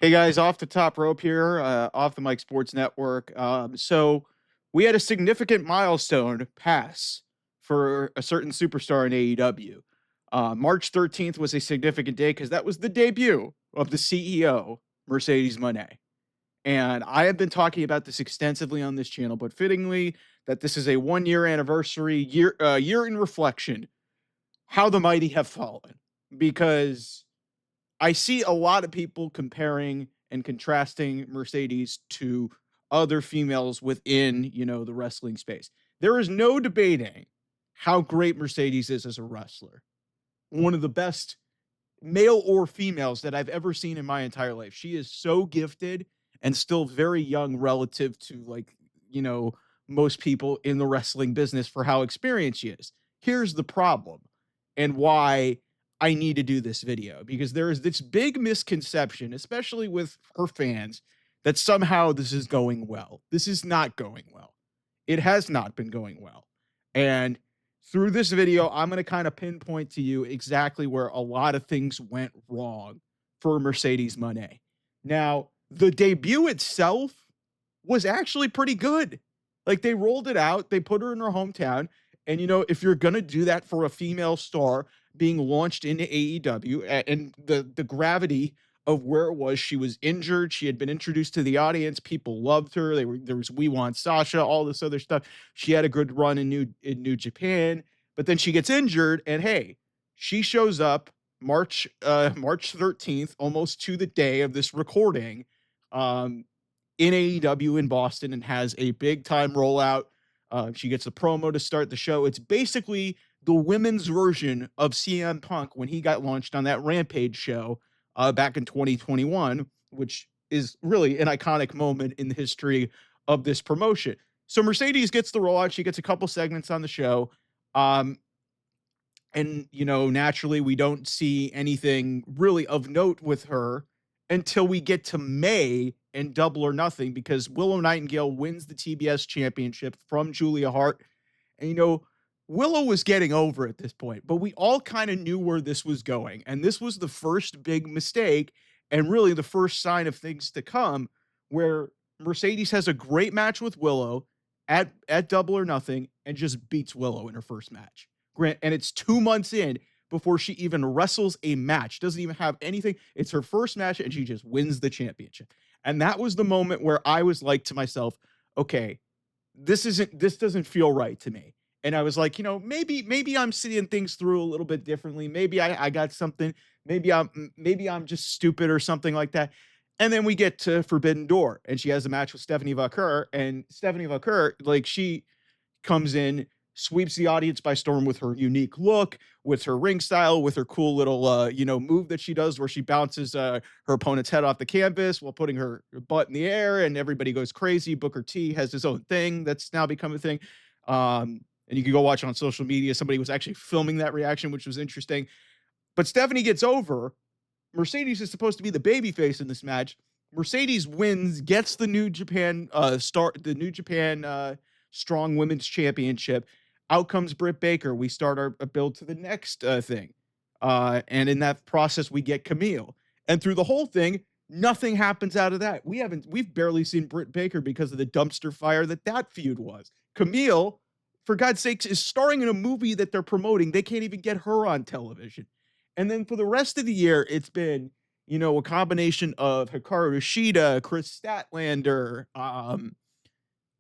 Hey guys, off the top rope here, off the Mike Sports Network. So we had a significant milestone pass for a certain superstar in AEW. March 13th was a significant day because that was the debut of the CEO, Mercedes Moné. And I have been talking about this extensively on this channel, but fittingly, that this is a 1 year anniversary, year in reflection, how the mighty have fallen. Because I see a lot of people comparing and contrasting Mercedes to other females within, the wrestling space. There is no debating how great Mercedes is as a wrestler. One of the best male or females that I've ever seen in my entire life. She is so gifted and still very young relative to you know, most people in the wrestling business for how experienced she is. Here's the problem and why I need to do this video because there is this big misconception, especially with her fans, that somehow this is going well. This is not going well. It has not been going well. And through this video, I'm going to kind of pinpoint to you exactly where a lot of things went wrong for Mercedes Moné. Now, the debut itself was actually pretty good. Like they rolled it out, they put her in her hometown. And if you're gonna do that for a female star being launched into AEW and the gravity of where it was, she was injured, she had been introduced to the audience, people loved her. There was We Want Sasha, all this other stuff. She had a good run in New Japan, but then she gets injured, and hey, she shows up March 13th, almost to the day of this recording. In AEW in Boston and has a big time rollout. She gets a promo to start the show. It's basically the women's version of CM Punk when he got launched on that Rampage show back in 2021, which is really an iconic moment in the history of this promotion. So Mercedes gets the rollout. She gets a couple segments on the show. And naturally we don't see anything really of note with her until we get to May and Double or Nothing, because Willow Nightingale wins the TBS championship from Julia Hart. And Willow was getting over at this point, but we all kind of knew where this was going. And this was the first big mistake and really the first sign of things to come, where Mercedes has a great match with Willow at Double or Nothing and just beats Willow in her first match. Grant, and it's 2 months in before she even wrestles a match. Doesn't even have anything. It's her first match, and she just wins the championship. And that was the moment where I was like to myself, okay, this doesn't feel right to me. And I was like, maybe I'm seeing things through a little bit differently. Maybe I got something. Maybe I'm just stupid or something like that. And then we get to Forbidden Door, and she has a match with Stephanie Vaquer, and Stephanie Vaquer, like, she comes in, sweeps the audience by storm with her unique look, with her ring style, with her cool little, move that she does where she bounces her opponent's head off the canvas while putting her butt in the air, and everybody goes crazy. Booker T has his own thing that's now become a thing. And you can go watch it on social media. Somebody was actually filming that reaction, which was interesting. But Stephanie gets over. Mercedes is supposed to be the babyface in this match. Mercedes wins, gets the New Japan Strong Women's Championship. Out comes Britt Baker. We start our build to the next thing. And in that process, we get Camille. And through the whole thing, nothing happens out of that. We've barely seen Britt Baker because of the dumpster fire that feud was. Camille, for God's sakes, is starring in a movie that they're promoting. They can't even get her on television. And then for the rest of the year, it's been, a combination of Hikaru Shida, Chris Statlander,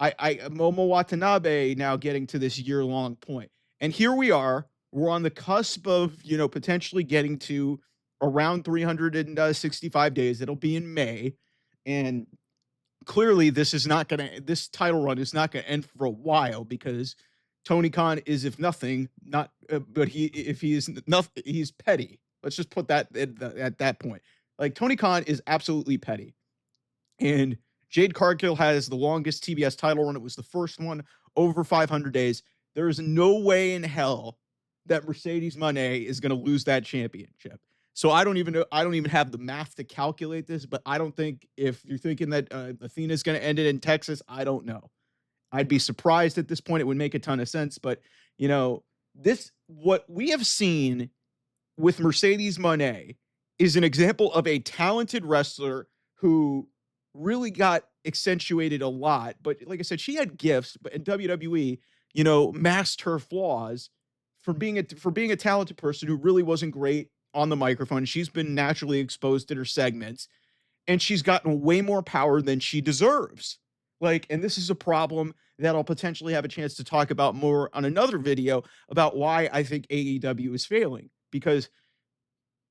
Momo Watanabe now getting to this year-long point. And here we are. We're on the cusp of, potentially getting to around 365 days. It'll be in May. And clearly this title run is not going to end for a while, because Tony Khan is, if nothing, not, but he's petty. Let's just put that at that point. Like, Tony Khan is absolutely petty. And Jade Cargill has the longest TBS title run. It was the first one over 500 days. There is no way in hell that Mercedes Moné is going to lose that championship. So I don't even know. I don't even have the math to calculate this, but I don't think, if you're thinking that Athena's going to end it in Texas, I don't know. I'd be surprised at this point. It would make a ton of sense. But, what we have seen with Mercedes Moné is an example of a talented wrestler who really got accentuated a lot. But like I said, she had gifts, but in WWE, masked her flaws for being a talented person who really wasn't great on the microphone. She's been naturally exposed in her segments, and she's gotten way more power than she deserves. Like, and this is a problem that I'll potentially have a chance to talk about more on another video about why I think AEW is failing. Because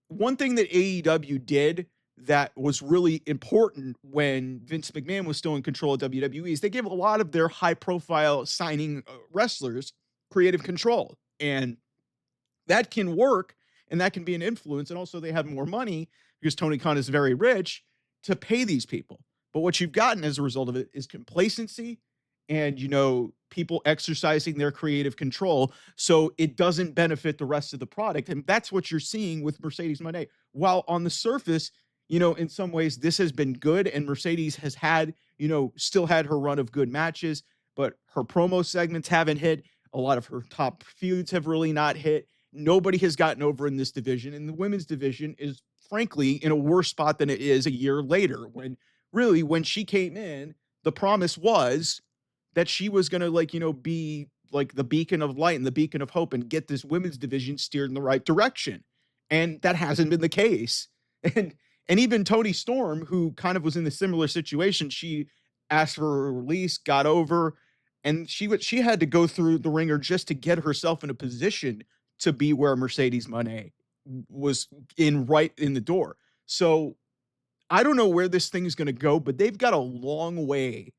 one thing that AEW did that was really important when Vince McMahon was still in control of WWE is they gave a lot of their high profile signing wrestlers creative control. And that can work and that can be an influence. And also, they have more money because Tony Khan is very rich to pay these people. But what you've gotten as a result of it is complacency and, people exercising their creative control. So it doesn't benefit the rest of the product. And that's what you're seeing with Mercedes Moné. While on the surface, in some ways, this has been good. And Mercedes has had, still had her run of good matches, but her promo segments haven't hit. A lot of her top feuds have really not hit. Nobody has gotten over in this division, and the women's division is frankly in a worse spot than it is a year later. When really, when she came in, the promise was that she was going to, be like the beacon of light and the beacon of hope and get this women's division steered in the right direction. And that hasn't been the case. And even Tony Storm, who kind of was in a similar situation, she asked for a release, got over, and she had to go through the ringer just to get herself in a position to be where Mercedes Moné was right in the door. So I don't know where this thing is going to go, but they've got a long way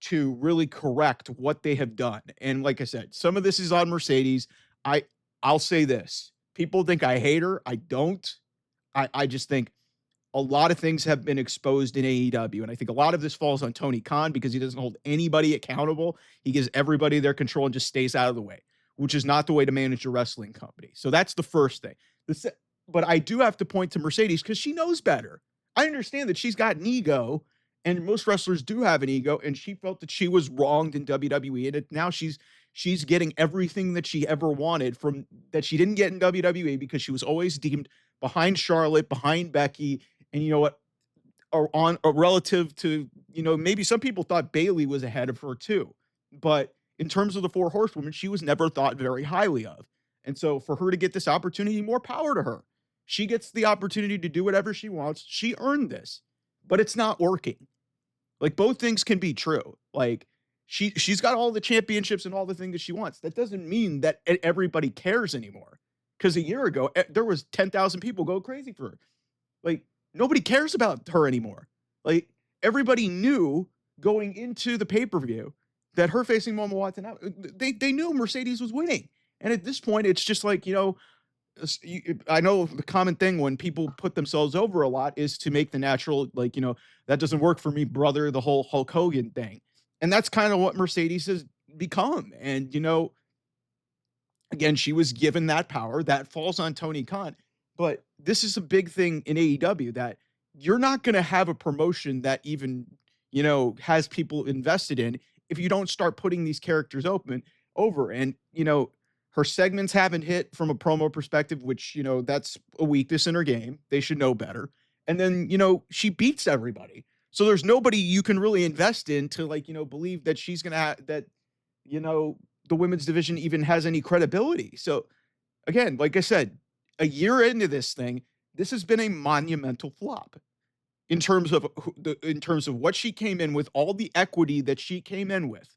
to really correct what they have done. And like I said, some of this is on Mercedes. I'll say this. People think I hate her. I don't. I just think a lot of things have been exposed in AEW. And I think a lot of this falls on Tony Khan because he doesn't hold anybody accountable. He gives everybody their control and just stays out of the way, which is not the way to manage a wrestling company. So that's the first thing. But I do have to point to Mercedes because she knows better. I understand that she's got an ego, and most wrestlers do have an ego, and she felt that she was wronged in WWE, and now she's getting everything that she ever wanted from that she didn't get in WWE because she was always deemed behind Charlotte, behind Becky, and you know what? Are on a relative to, maybe some people thought Bailey was ahead of her too. But in terms of the four horsewomen, she was never thought very highly of. And so for her to get this opportunity, more power to her. She gets the opportunity to do whatever she wants. She earned this, but it's not working. Like, both things can be true. Like, she's got all the championships and all the things that she wants. That doesn't mean that everybody cares anymore. Because a year ago, there was 10,000 people go crazy for her. Like, nobody cares about her anymore. Like, everybody knew going into the pay-per-view that her facing Momo Watanabe, they knew Mercedes was winning. And at this point, it's just like, I know the common thing when people put themselves over a lot is to make the natural, like, that doesn't work for me, brother, the whole Hulk Hogan thing. And that's kind of what Mercedes has become. And, again, she was given that power that falls on Tony Khan. But this is a big thing in AEW that you're not going to have a promotion that even, has people invested in if you don't start putting these characters over. And, her segments haven't hit from a promo perspective, which, that's a weakness in her game. They should know better. And then, she beats everybody. So there's nobody you can really invest in to, like, believe that she's going to have that, the women's division even has any credibility. So again, like I said, a year into this thing, this has been a monumental flop in terms of what she came in with, all the equity that she came in with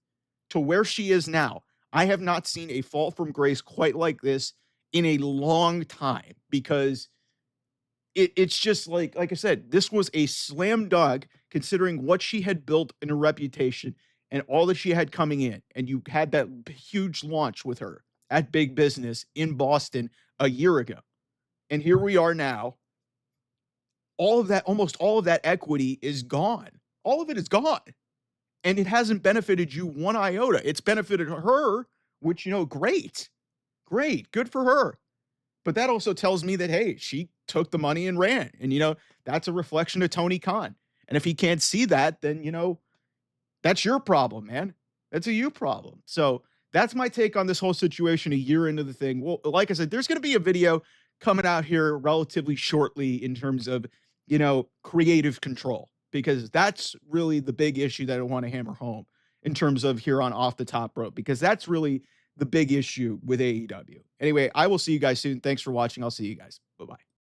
to where she is now. I have not seen a fall from grace quite like this in a long time because it's just like I said, this was a slam dunk considering what she had built in a reputation and all that she had coming in. And you had that huge launch with her at Big Business in Boston a year ago. And here we are now. Almost all of that equity is gone. All of it is gone. And it hasn't benefited you one iota. It's benefited her, which, great. Good for her. But that also tells me that, hey, she took the money and ran. And, that's a reflection of Tony Khan. And if he can't see that, then, that's your problem, man. That's a you problem. So that's my take on this whole situation a year into the thing. Well, like I said, there's going to be a video coming out here relatively shortly in terms of, creative control. because that's really the big issue that I want to hammer home in terms of here on Off the Top Rope, because that's really the big issue with AEW. Anyway, I will see you guys soon. Thanks for watching. I'll see you guys.